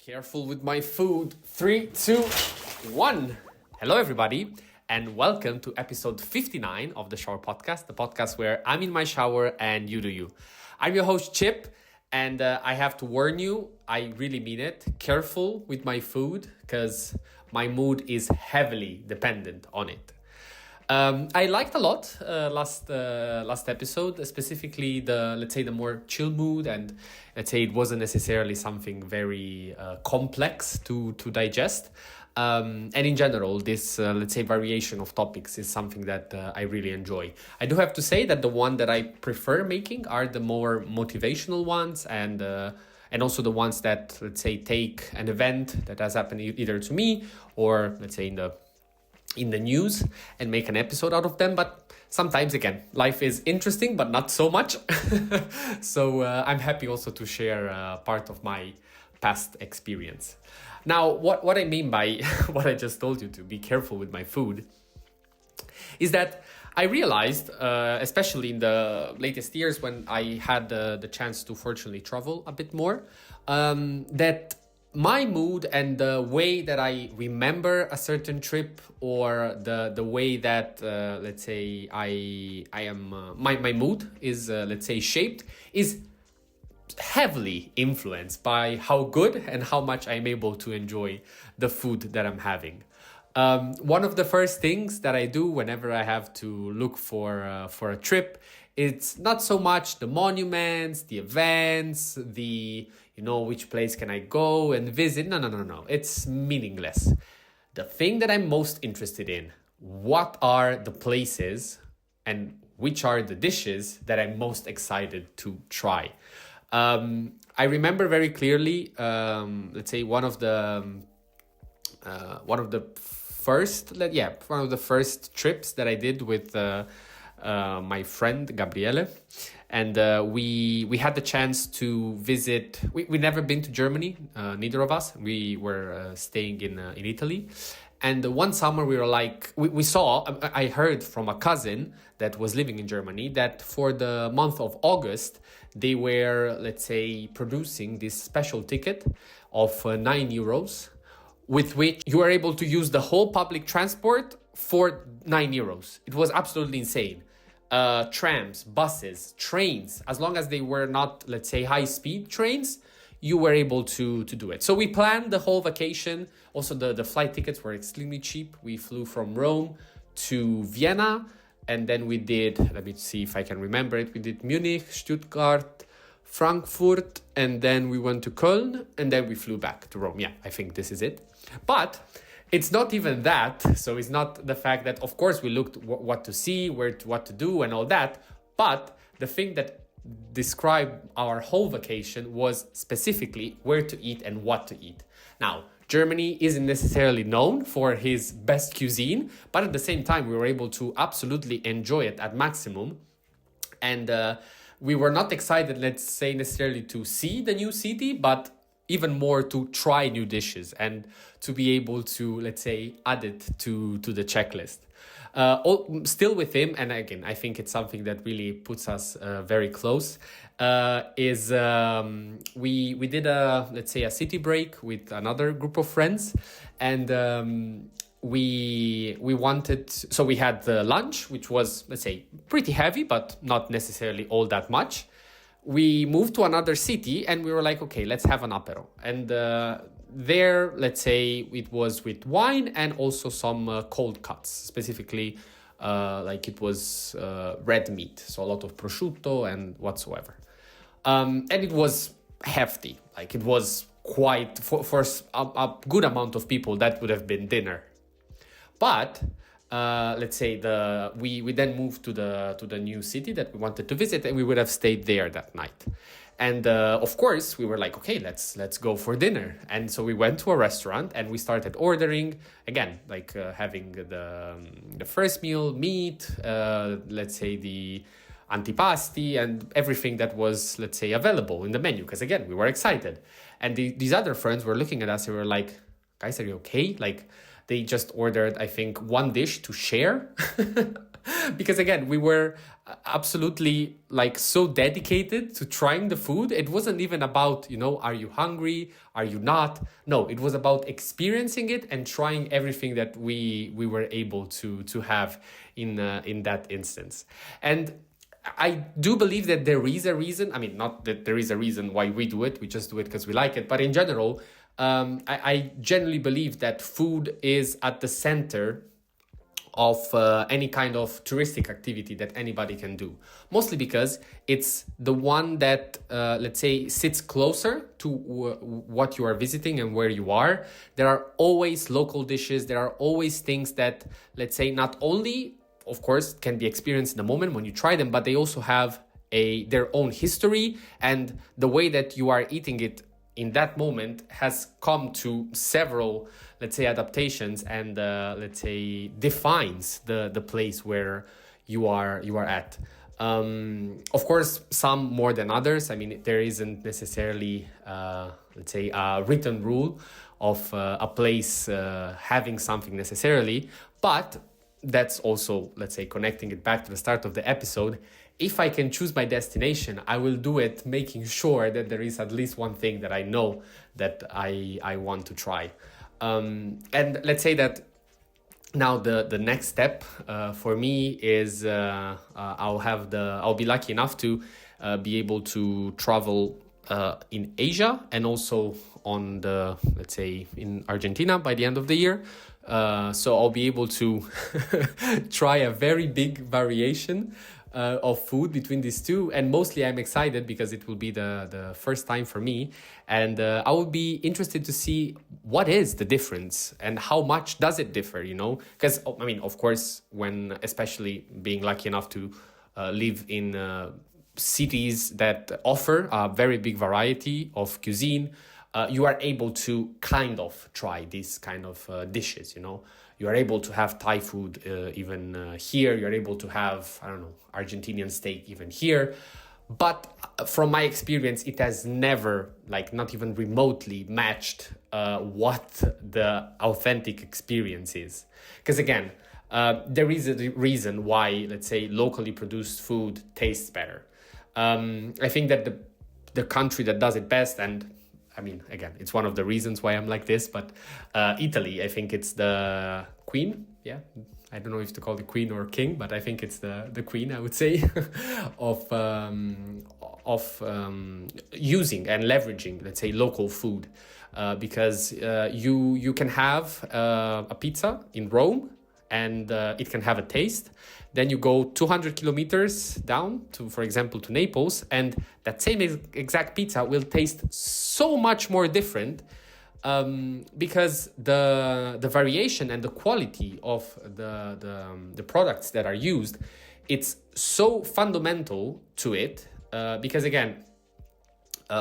Careful with my food. 3, 2, 1. Hello, everybody, and welcome to episode 59 of the Showerpodcast, the podcast where I'm in my shower and you do you. I'm your host, Chip, and I have to warn you, I really mean it. Careful with my food, because my mood is heavily dependent on it. I liked a lot last episode, specifically the more chill mood, and let's say it wasn't necessarily something very complex to digest. And in general, this variation of topics is something that I really enjoy. I do have to say that the one that I prefer making are the more motivational ones, and also the ones that, let's say, take an event that has happened either to me or, let's say, in the news and make an episode out of them. But sometimes, again, life is interesting, but not so much. So I'm happy also to share part of my past experience. Now, what I mean by what I just told you, to be careful with my food, is that I realized, especially in the latest years when I had the chance to fortunately travel a bit more, that my mood and the way that I remember a certain trip, or the way that let's say I am my mood is shaped, is heavily influenced by how good and how much I'm able to enjoy the food that I'm having. One of the first things that I do whenever I have to look for a trip, it's not so much the monuments, the events, which place can I go and visit. No. It's meaningless. The thing that I'm most interested in, what are the places and which are the dishes that I'm most excited to try. I remember very clearly, one of the first trips that I did with my friend Gabriele, and we had the chance to visit. We never been to Germany, neither of us. We were staying in Italy, and one summer we were like, we saw. I heard from a cousin that was living in Germany that for the month of August they were, let's say, producing this special ticket of €9, with which you are able to use the whole public transport for €9. It was absolutely insane. Trams, buses, trains, as long as they were not, let's say, high-speed trains, you were able to do it. So we planned the whole vacation. Also, the flight tickets were extremely cheap. We flew from Rome to Vienna, and then we did, let me see if I can remember it, we did Munich, Stuttgart, Frankfurt, and then we went to Köln, and then we flew back to Rome. Yeah, I think this is it. But it's not even that. So it's not the fact that, of course, we looked what to see, what to do and all that. But the thing that described our whole vacation was specifically where to eat and what to eat. Now, Germany isn't necessarily known for his best cuisine, but at the same time, we were able to absolutely enjoy it at maximum. And we were not excited, let's say, necessarily to see the new city, but even more to try new dishes and to be able to, let's say, add it to the checklist. Still with him, and again, I think it's something that really puts us very close, we did a city break with another group of friends, and we wanted, so we had the lunch, which was, let's say, pretty heavy, but not necessarily all that much. We moved to another city and we were like, okay, let's have an apero. And there, let's say, it was with wine and also some cold cuts, specifically it was red meat. So a lot of prosciutto and whatsoever. And it was hefty. Like, it was quite, for a good amount of people, that would have been dinner. But let's say we then moved to the new city that we wanted to visit, and we would have stayed there that night. And of course, we were like, okay, let's go for dinner. And so we went to a restaurant and we started ordering again, having the first meal, meat, let's say the antipasti and everything that was, let's say, available in the menu. Because again, we were excited, and these other friends were looking at us and were like, guys, are you okay? Like, they just ordered, I think, one dish to share. because again, we were absolutely like so dedicated to trying the food. It wasn't even about, are you hungry? Are you not? No, it was about experiencing it and trying everything that we were able to have in that instance. And I do believe that there is a reason. I mean, not that there is a reason why we do it. We just do it because we like it. But in general, I generally believe that food is at the center of any kind of touristic activity that anybody can do. Mostly because it's the one that, let's say, sits closer to what you are visiting and where you are. There are always local dishes. There are always things that, let's say, not only of course, can be experienced in the moment when you try them, but they also have their own history, and the way that you are eating it in that moment has come to several, let's say, adaptations, and let's say defines the place where you are at. Of course, some more than others. I mean, there isn't necessarily, let's say, a written rule of a place having something necessarily, but that's also, let's say, connecting it back to the start of the episode. If I can choose my destination, I will do it making sure that there is at least one thing that I know that I want to try. And let's say that now the next step for me is I'll be lucky enough to be able to travel in Asia and also on let's say, in Argentina by the end of the year. So I'll be able to try a very big variation of food between these two. And mostly I'm excited because it will be the first time for me. And I will be interested to see what is the difference and how much does it differ, Because, I mean, of course, when especially being lucky enough to live in cities that offer a very big variety of cuisine, you are able to kind of try these kind of dishes, You are able to have Thai food even here. You're able to have, I don't know, Argentinian steak even here. But from my experience, it has never, not even remotely matched what the authentic experience is. Because again, there is a reason why, let's say, locally produced food tastes better. I think that the country that does it best, and I mean, again, it's one of the reasons why I'm like this, but Italy, I think it's the queen. Yeah, I don't know if to call it queen or king, but I think it's the queen, I would say, of using and leveraging, let's say, local food, because you can have a pizza in Rome and it can have a taste. Then you go 200 kilometers down to, for example, to Naples, and that same exact pizza will taste so much more different because the variation and the quality of the products that are used, it's so fundamental to it. Because again,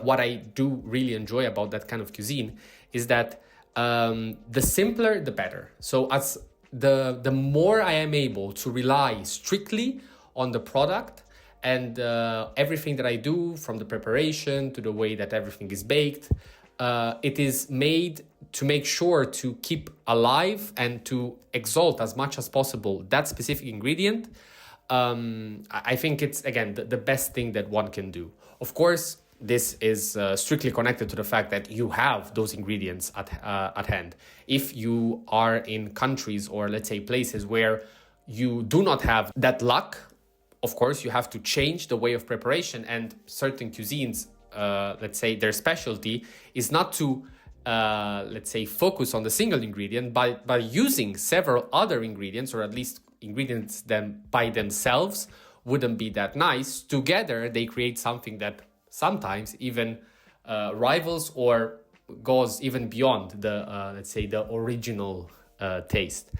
what I do really enjoy about that kind of cuisine is that the simpler, the better. So as the more I am able to rely strictly on the product and everything that I do, from the preparation to the way that everything is baked, it is made to make sure to keep alive and to exalt as much as possible that specific ingredient. I think it's, again, the best thing that one can do. Of course, this is strictly connected to the fact that you have those ingredients at hand. If you are in countries or, let's say, places where you do not have that luck, of course, you have to change the way of preparation. And certain cuisines, let's say, their specialty is not to, let's say, focus on the single ingredient, but by using several other ingredients, or at least ingredients that by themselves wouldn't be that nice. Together, they create something that sometimes even rivals or goes even beyond the, let's say, the original taste.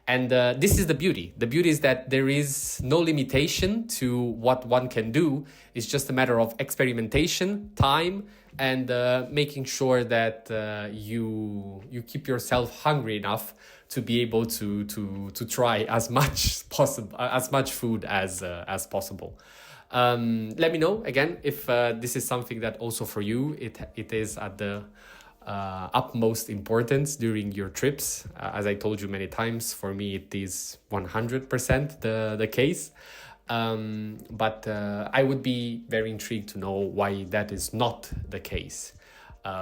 And this is the beauty. The beauty is that there is no limitation to what one can do. It's just a matter of experimentation, time, and making sure that you keep yourself hungry enough to be able to try as much food as possible. Let me know again if this is something that also for you it is at the utmost importance during your trips. As I told you many times, for me it is 100% the case. But I would be very intrigued to know why that is not the case.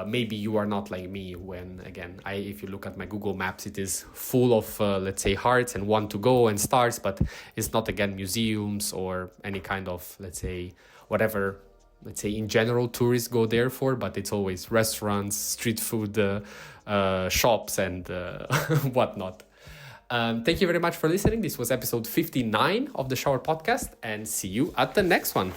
Maybe you are not like me when, again, if you look at my Google Maps, it is full of, let's say, hearts and want to go and stars, but it's not, again, museums or any kind of, let's say, whatever, let's say, in general, tourists go there for, but it's always restaurants, street food, shops, and whatnot. Thank you very much for listening. This was episode 59 of the Shower Podcast, and see you at the next one.